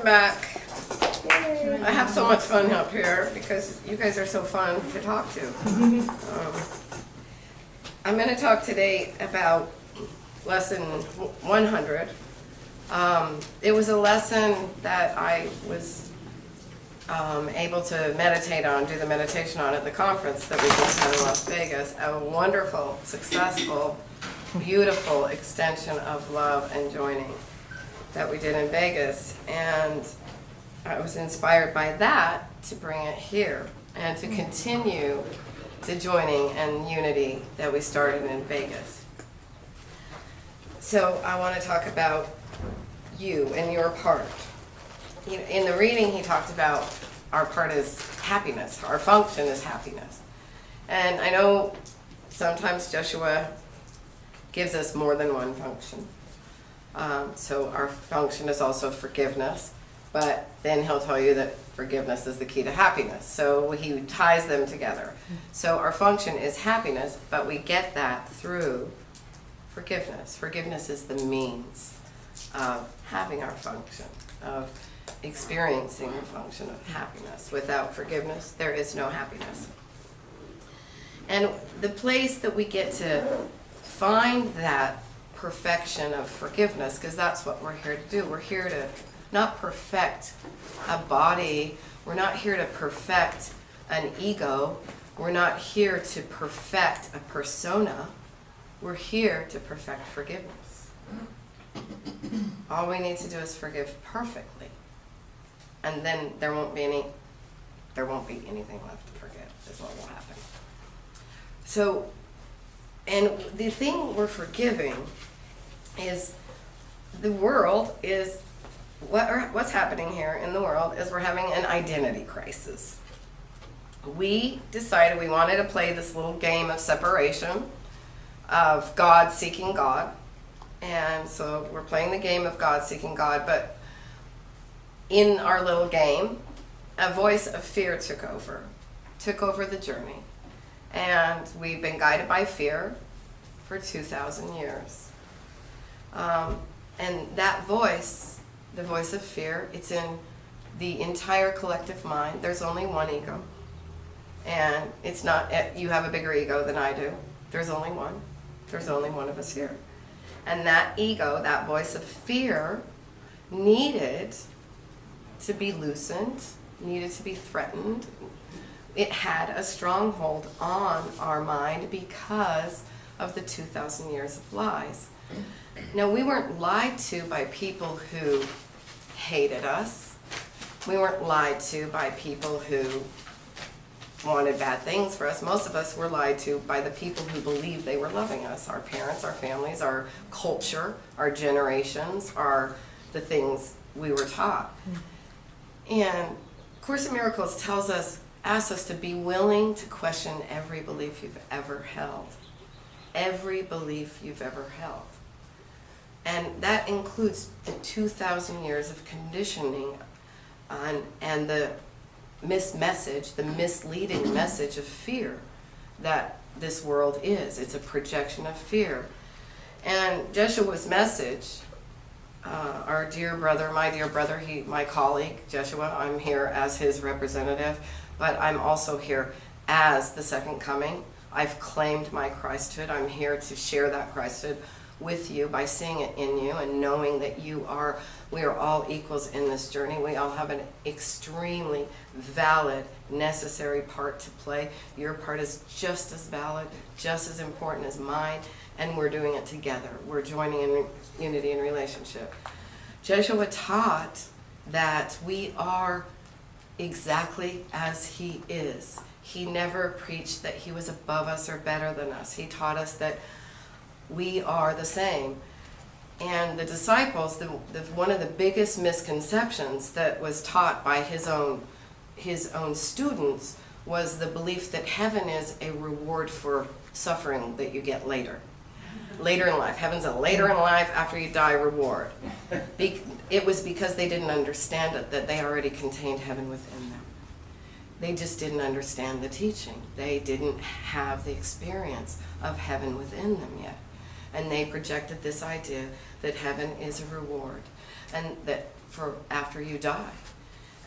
back. I have so much fun up here because you guys are so fun to talk to. I'm going to talk today about lesson 100. It was a lesson that I was able to meditate on, do the meditation on at the conference that we just had in Las Vegas. A wonderful, successful, beautiful extension of love and joining that we did in Vegas. And I was inspired by that to bring it here and to continue the joining and unity that we started in Vegas. So I want to talk about you and your part. In the reading, he talked about our part is happiness. Our function is happiness. And I know sometimes Joshua gives us more than one function. So our function is also forgiveness. But then he'll tell you that forgiveness is the key to happiness. So he ties them together. So our function is happiness, but we get that through forgiveness. Forgiveness is the means of having our function, of experiencing the function of happiness. Without forgiveness, there is no happiness. And the place that we get to find that perfection of forgiveness, because that's what we're here to do. We're here to not perfect a body. We're not here to perfect an ego. We're not here to perfect a persona. We're here to perfect forgiveness. All we need to do is forgive perfectly. And then there won't be anything left to forgive, is what will happen. So, and the thing we're forgiving is the world is, what's happening here in the world is we're having an identity crisis. We decided we wanted to play this little game of separation, of God seeking God. And so we're playing the game of God seeking God, but in our little game, a voice of fear took over the journey. And we've been guided by fear for 2,000 years. And that voice, the voice of fear, it's in the entire collective mind. There's only one ego. And it's not, you have a bigger ego than I do. There's only one. There's only one of us here. And that ego, that voice of fear, needed to be loosened, needed to be threatened. It had a stronghold on our mind because of the 2,000 years of lies. Now, we weren't lied to by people who hated us. We weren't lied to by people who wanted bad things for us. Most of us were lied to by the people who believed they were loving us. Our parents, our families, our culture, our generations are the things we were taught. And Course in Miracles asks us to be willing to question every belief you've ever held. Every belief you've ever held. And that includes the 2,000 years of conditioning and the misleading message of fear that this world is. It's a projection of fear. And Jeshua's message, our dear brother, my colleague, Jeshua, I'm here as his representative, but I'm also here as the second coming. I've claimed my Christhood. I'm here to share that Christhood with you by seeing it in you and knowing that we are all equals in this journey. We all have an extremely valid, necessary part to play. Your part is just as valid, just as important as mine, and we're doing it together. We're joining in unity and relationship. Joshua taught that we are exactly as he is. He never preached that he was above us or better than us. He taught us that we are the same. And the disciples, one of the biggest misconceptions that was taught by his own students was the belief that heaven is a reward for suffering that you get later in life. Heaven's a later in life, after you die reward. It was because they didn't understand it, that they already contained heaven within them. They just didn't understand the teaching. They didn't have the experience of heaven within them yet. And they projected this idea that heaven is a reward. And that for after you die.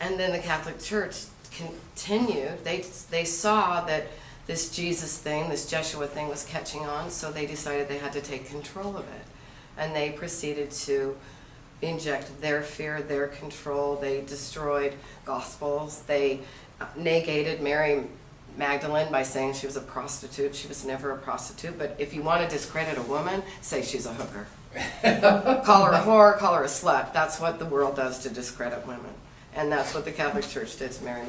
And then the Catholic Church continued. They saw that this Jesus thing, this Jeshua thing was catching on, so they decided they had to take control of it. And they proceeded to inject their fear, their control. They destroyed Gospels. They negated Mary Magdalene by saying she was a prostitute. She was never a prostitute. But if you want to discredit a woman, say she's a hooker. Call her a whore, call her a slut. That's what the world does to discredit women. And that's what the Catholic Church did to Mary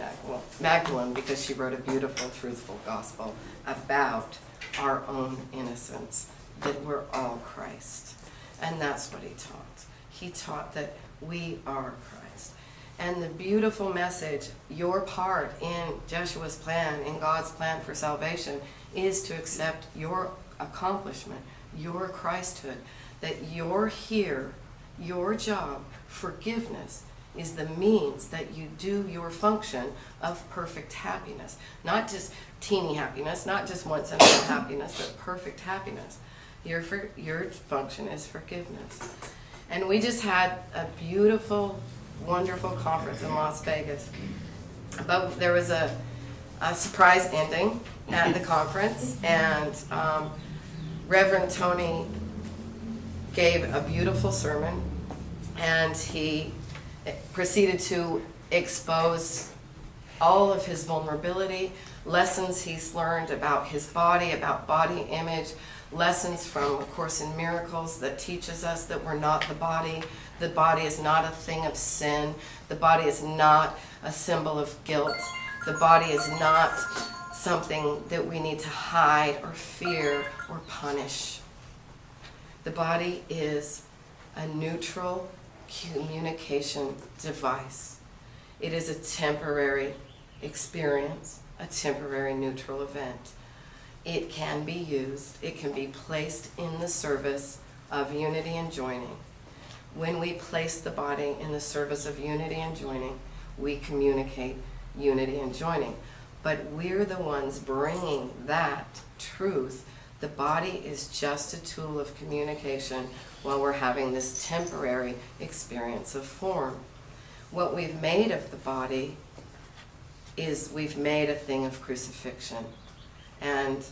Magdalene, because she wrote a beautiful, truthful gospel about our own innocence, that we're all Christ. And that's what he taught. He taught that we are Christ. And the beautiful message, your part in Jeshua's plan, in God's plan for salvation, is to accept your accomplishment, your Christhood, that you're here, your job, forgiveness, is the means that you do your function of perfect happiness. Not just teeny happiness, not just once in a while happiness, but perfect happiness. Your function is forgiveness. And we just had a beautiful, wonderful conference in Las Vegas. But there was a surprise ending at the conference, and Reverend Tony gave a beautiful sermon, and he proceeded to expose all of his vulnerability, lessons he's learned about his body, about body image, lessons from A Course in Miracles that teaches us that we're not the body. The body is not a thing of sin. The body is not a symbol of guilt. The body is not something that we need to hide or fear or punish. The body is a neutral communication device. It is a temporary experience, a temporary neutral event. It can be used, it can be placed in the service of unity and joining. When we place the body in the service of unity and joining, we communicate unity and joining. But we're the ones bringing that truth. The body is just a tool of communication while we're having this temporary experience of form. What we've made of the body is we've made a thing of crucifixion. And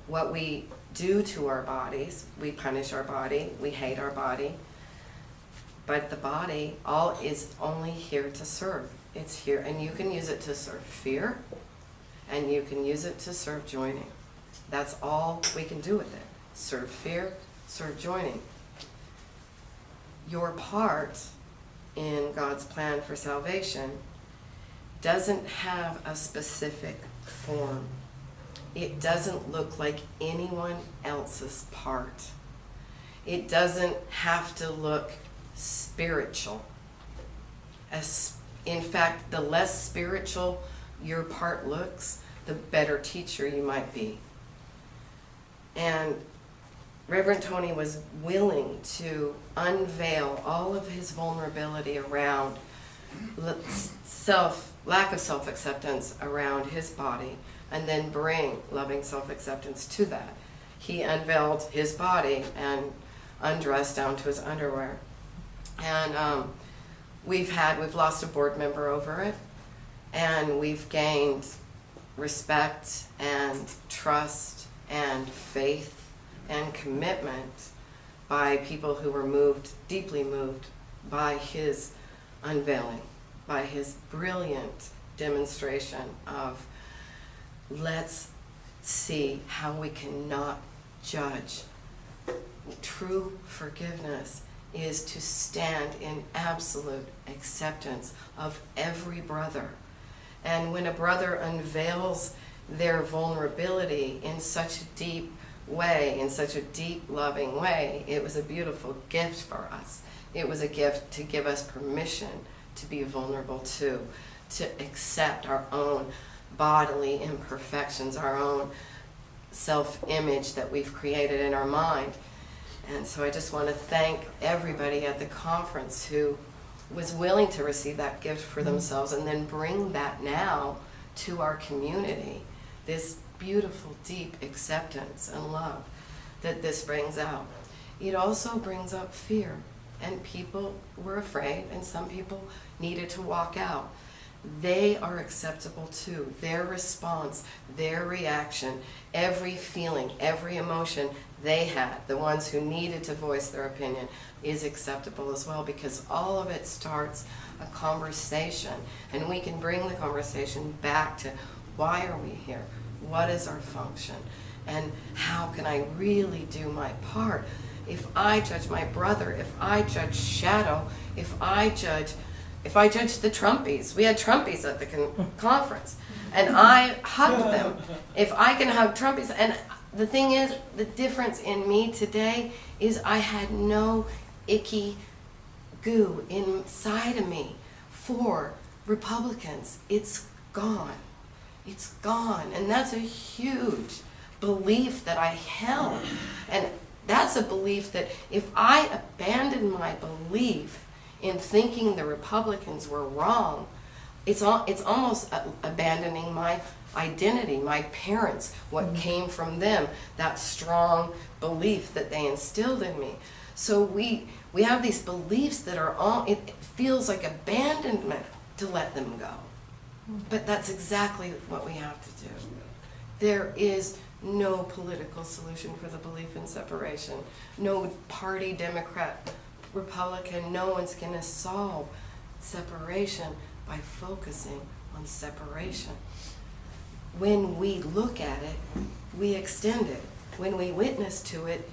what we do to our bodies, we punish our body, we hate our body, but the body is only here to serve. It's here, and you can use it to serve fear, and you can use it to serve joining. That's all we can do with it. Serve fear, serve joining. Your part in God's plan for salvation doesn't have a specific form. It doesn't look like anyone else's part. It doesn't have to look spiritual. In fact, the less spiritual your part looks, the better teacher you might be. And Reverend Tony was willing to unveil all of his vulnerability around lack of self-acceptance around his body, and then bring loving self-acceptance to that. He unveiled his body and undressed down to his underwear. And we've lost a board member over it, and we've gained respect and trust and faith and commitment by people who were deeply moved by his unveiling, by his brilliant demonstration of, let's see how we cannot judge. True forgiveness is to stand in absolute acceptance of every brother. And when a brother unveils their vulnerability in such a deep way, in such a deep, loving way, it was a beautiful gift for us. It was a gift to give us permission to be vulnerable too, to accept our own bodily imperfections, our own self-image that we've created in our mind. And so I just want to thank everybody at the conference who was willing to receive that gift for themselves and then bring that now to our community, this beautiful, deep acceptance and love that this brings out. It also brings up fear. and people were afraid, and some people needed to walk out. They are acceptable too. Their response, their reaction, every feeling, every emotion they had, the ones who needed to voice their opinion, is acceptable as well, because all of it starts a conversation, and we can bring the conversation back to why are we here? What is our function? And how can I really do my part? If I judge my brother, if I judge Shadow, if I judge the Trumpies, we had Trumpies at the conference, and I hugged them. If I can hug Trumpies, and the thing is, the difference in me today is I had no icky goo inside of me for Republicans. It's gone. It's gone. And that's a huge belief that I held. And that's a belief that if I abandoned my belief in thinking the Republicans were wrong, it's almost abandoning my identity, my parents, what came from them, that strong belief that they instilled in me. So we have these beliefs that are all, it feels like abandonment to let them go. But that's exactly what we have to do. There is no political solution for the belief in separation. No party, Democrat, Republican, no one's going to solve separation by focusing on separation. When we look at it, we extend it. When we witness to it,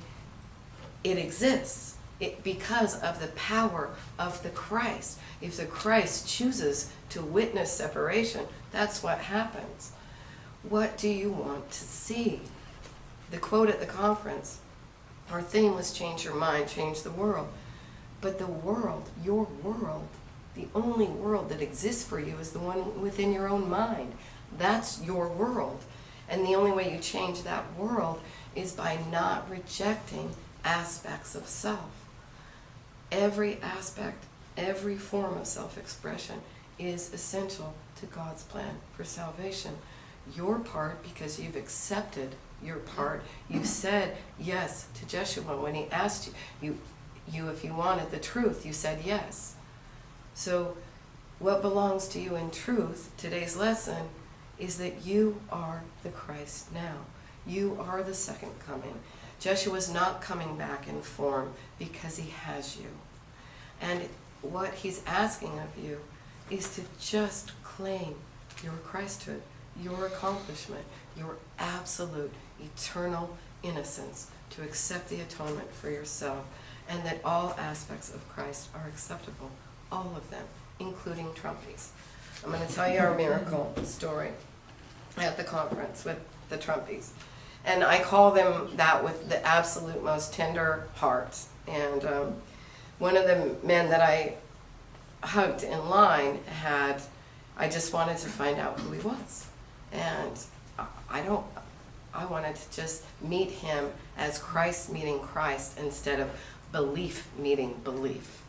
it exists. Because of the power of the Christ. If the Christ chooses to witness separation, that's what happens. What do you want to see? The quote at the conference, our theme was change your mind, change the world. But the world, your world, the only world that exists for you is the one within your own mind. That's your world. And the only way you change that world is by not rejecting aspects of self. Every aspect, every form of self-expression is essential to God's plan for salvation. Your part, because you've accepted your part, you said yes to Joshua when he asked you if you wanted the truth, you said yes. So what belongs to you in truth, today's lesson, is that you are the Christ now. You are the second coming. Joshua's not coming back in form because he has you. And what he's asking of you is to just claim your Christhood, your accomplishment, your absolute eternal innocence, to accept the atonement for yourself, and that all aspects of Christ are acceptable, all of them, including Trumpies. I'm going to tell you our miracle story at the conference with the Trumpies. And I call them that with the absolute most tender hearts. And one of the men that I hugged in line I just wanted to find out who he was. And I wanted to just meet him as Christ meeting Christ instead of belief meeting belief.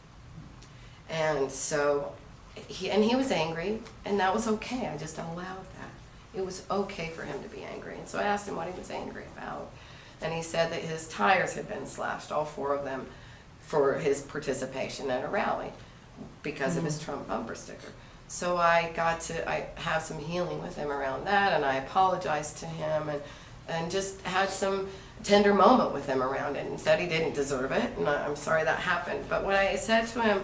And so he was angry, and that was okay. I just allowed that. It was okay for him to be angry. And so I asked him what he was angry about. And he said that his tires had been slashed, all four of them, for his participation at a rally because of his Trump bumper sticker. So I have some healing with him around that, and I apologized to him and just had some tender moment with him around it, and said he didn't deserve it, and I'm sorry that happened. But what I said to him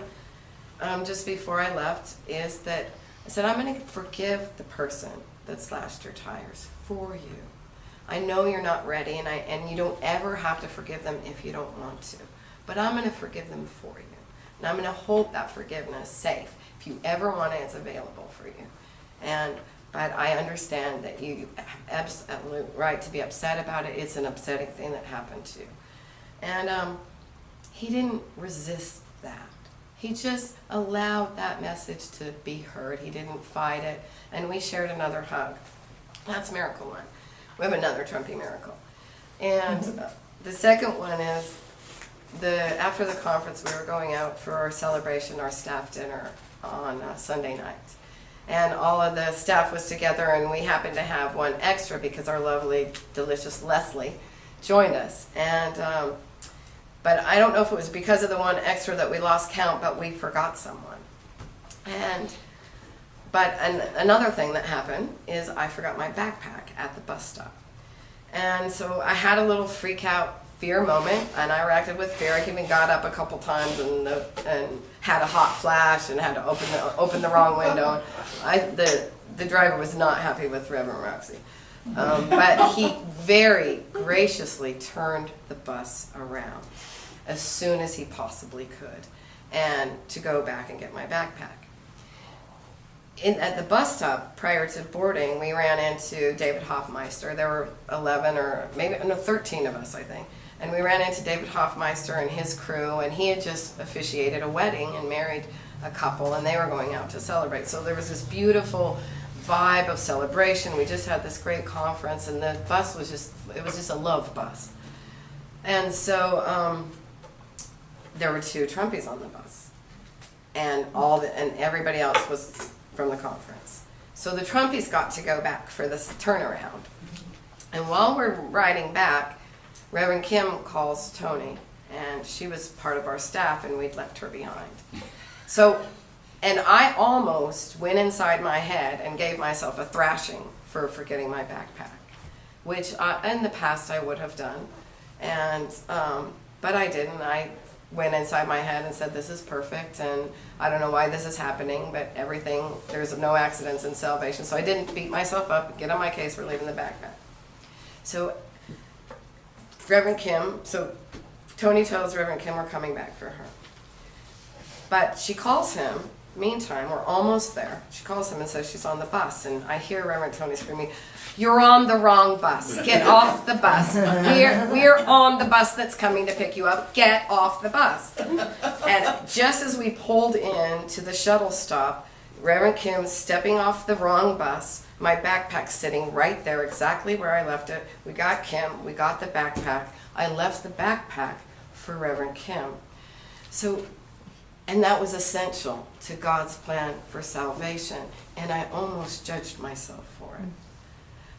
just before I left is that I said, I'm going to forgive the person that slashed your tires for you. I know you're not ready, and you don't ever have to forgive them if you don't want to. But I'm going to forgive them for you. And I'm going to hold that forgiveness safe. If you ever want it, it's available for you. But I understand that you have absolute right to be upset about it. It's an upsetting thing that happened to you. And he didn't resist that. He just allowed that message to be heard. He didn't fight it. And we shared another hug. That's miracle one. We have another Trumpy miracle. And the second one is, after the conference, we were going out for our celebration, our staff dinner on Sunday night. And all of the staff was together, and we happened to have one extra because our lovely, delicious Leslie joined us. And But I don't know if it was because of the one extra that we lost count, but we forgot someone. But another thing that happened is I forgot my backpack at the bus stop. And so I had a little freak out fear moment, and I reacted with fear. I even got up a couple times and had a hot flash and had to open the wrong window. The driver was not happy with Reverend Roxie. But he very graciously turned the bus around as soon as he possibly could, and to go back and get my backpack. At the bus stop, prior to boarding, we ran into David Hoffmeister. There were 11 or maybe 13 of us, I think. And we ran into David Hoffmeister and his crew, and he had just officiated a wedding and married a couple, and they were going out to celebrate. So there was this beautiful vibe of celebration. We just had this great conference, and the bus was just a love bus. And so there were 2 Trumpies on the bus, and everybody else was from the conference. So the Trumpies got to go back for this turnaround. And while we're riding back, Reverend Kim calls Tony, and she was part of our staff, and we'd left her behind. So, and I almost went inside my head and gave myself a thrashing for forgetting my backpack, which in the past I would have done, but I didn't. I went inside my head and said, this is perfect, and I don't know why this is happening, but there's no accidents in salvation. So I didn't beat myself up, get on my case for leaving the backpack. So Tony tells Reverend Kim we're coming back for her. But she calls him, meantime, we're almost there. She calls him and says she's on the bus, and I hear Reverend Tony screaming, "You're on the wrong bus. Get off the bus. We're on the bus that's coming to pick you up. Get off the bus." And just as we pulled in to the shuttle stop, Reverend Kim's stepping off the wrong bus, my backpack's sitting right there exactly where I left it. We got Kim, we got the backpack. I left the backpack for Reverend Kim. And that was essential to God's plan for salvation, and I almost judged myself for it.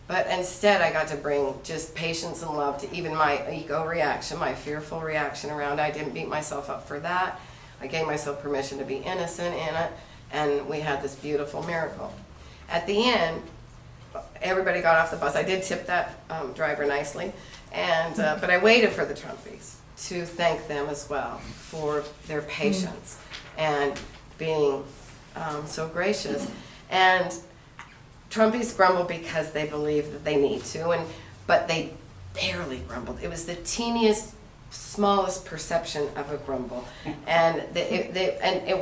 But instead, I got to bring just patience and love to even my ego reaction, my fearful reaction around it. I didn't beat myself up for that. I gave myself permission to be innocent in it, and we had this beautiful miracle. At the end, everybody got off the bus. I did tip that driver nicely, but I waited for the Trumpies to thank them as well for their patience and being so gracious. And Trumpies grumble because they believe that they need to, but they barely grumbled. It was the teeniest, smallest perception of a grumble, and that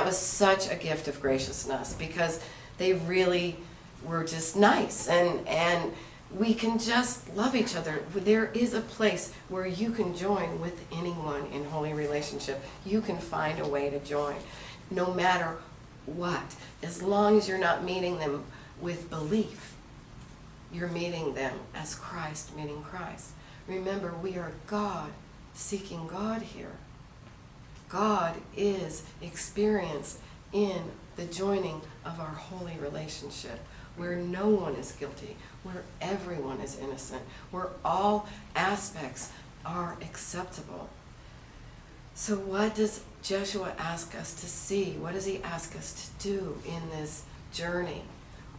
was such a gift of graciousness, because they really were just nice, and we can just love each other. There is a place where you can join with anyone in holy relationship. You can find a way to join, no matter what, as long as you're not meeting them with belief. You're meeting them as Christ meeting Christ. Remember, we are God seeking God here. God is experienced in the joining of our holy relationship, where no one is guilty, where everyone is innocent, where all aspects are acceptable. So what does Joshua ask us to see? What does he ask us to do in this journey?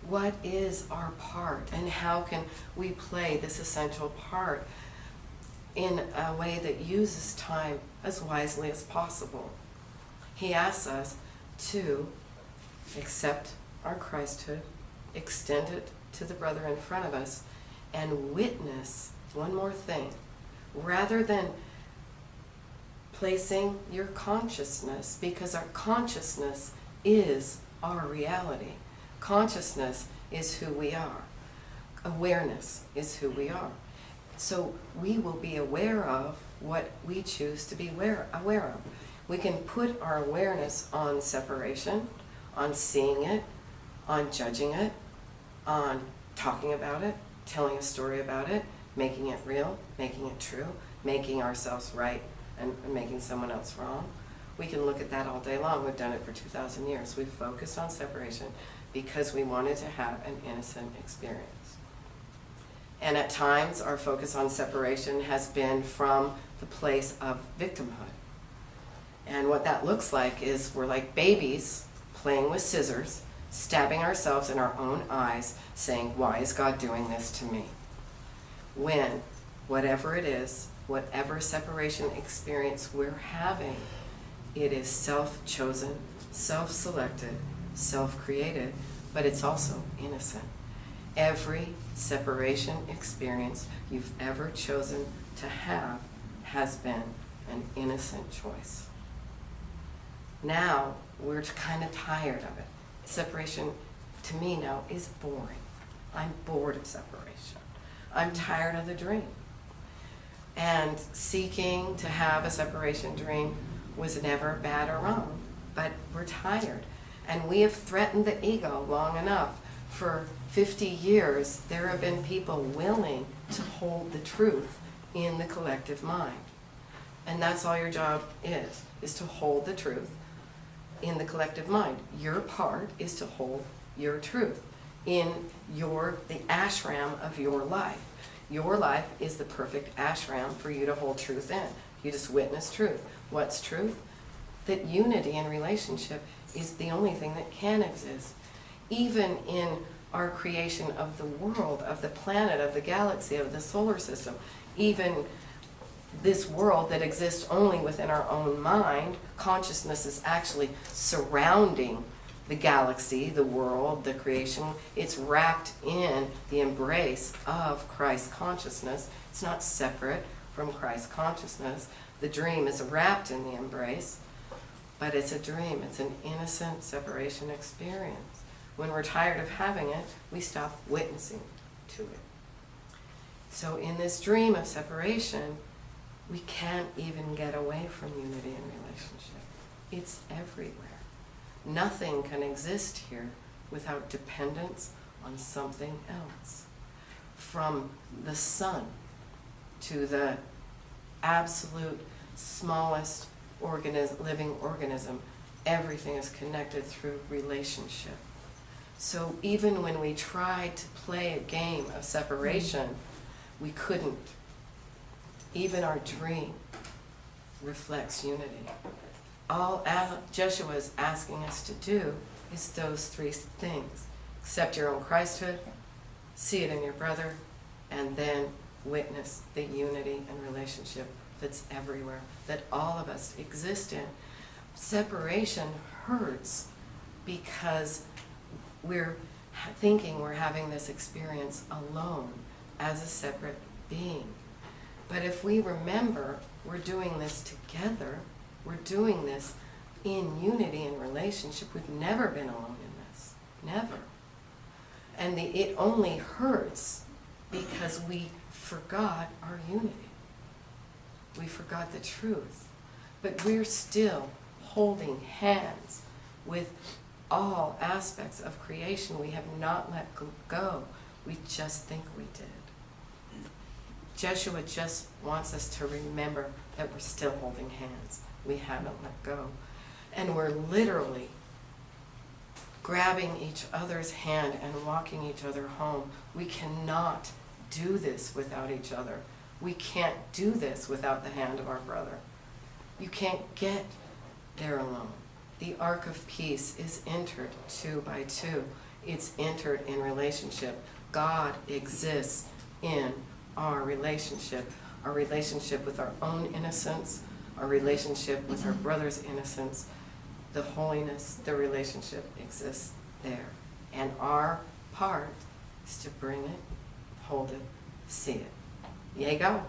What is our part, and how can we play this essential part in a way that uses time as wisely as possible? He asks us to accept our Christhood, extend it to the brother in front of us, and witness one more thing. Rather than placing your consciousness, because our consciousness is our reality. Consciousness is who we are. Awareness is who we are. So we will be aware of what we choose to be aware of. We can put our awareness on separation, on seeing it, on judging it, on talking about it, telling a story about it, making it real, making it true, making ourselves right, and making someone else wrong. We can look at that all day long. We've done it for 2,000 years. We've focused on separation because we wanted to have an innocent experience. And at times, our focus on separation has been from the place of victimhood. And what that looks like is we're like babies playing with scissors, stabbing ourselves in our own eyes, saying, why is God doing this to me? When, whatever it is, whatever separation experience we're having, it is self-chosen, self-selected, self-created, but it's also innocent. Every separation experience you've ever chosen to have has been an innocent choice. Now, we're kind of tired of it. Separation, to me now, is boring. I'm bored of separation. I'm tired of the dream. And seeking to have a separation dream was never bad or wrong, but we're tired. And we have threatened the ego long enough. For 50 years, there have been people willing to hold the truth in the collective mind. And that's all your job is to hold the truth in the collective mind. Your part is to hold your truth in the ashram of your life. Your life is the perfect ashram for you to hold truth in. You just witness truth. What's truth? That unity in relationship is the only thing that can exist. Even in our creation of the world, of the planet, of the galaxy, of the solar system, even this world that exists only within our own mind, consciousness is actually surrounding the galaxy, the world, the creation. It's wrapped in the embrace of Christ consciousness. It's not separate from Christ consciousness. The dream is wrapped in the embrace, but it's a dream. It's an innocent separation experience. When we're tired of having it, we stop witnessing to it. So in this dream of separation, we can't even get away from unity in relationship. It's everywhere. Nothing can exist here without dependence on something else. From the sun to the absolute smallest living organism, everything is connected through relationship. So even when we tried to play a game of separation, we couldn't. Even our dream reflects unity. All Jeshua is asking us to do is those three things. Accept your own Christhood, see it in your brother, and then witness the unity and relationship that's everywhere, that all of us exist in. Separation hurts because we're thinking we're having this experience alone as a separate being. But if we remember we're doing this together, we're doing this in unity and relationship. We've never been alone in this. Never. And it only hurts because we forgot our unity. We forgot the truth. But we're still holding hands with all aspects of creation. We have not let go. We just think we did. Jeshua just wants us to remember that we're still holding hands. We haven't let go. And we're literally grabbing each other's hand and walking each other home. We cannot do this without each other. We can't do this without the hand of our brother. You can't get there alone. The ark of peace is entered 2 by 2. It's entered in relationship. God exists in our relationship with our own innocence, our relationship with our brother's innocence, the holiness, the relationship exists there. And our part is to bring it, hold it, see it. Yay, go.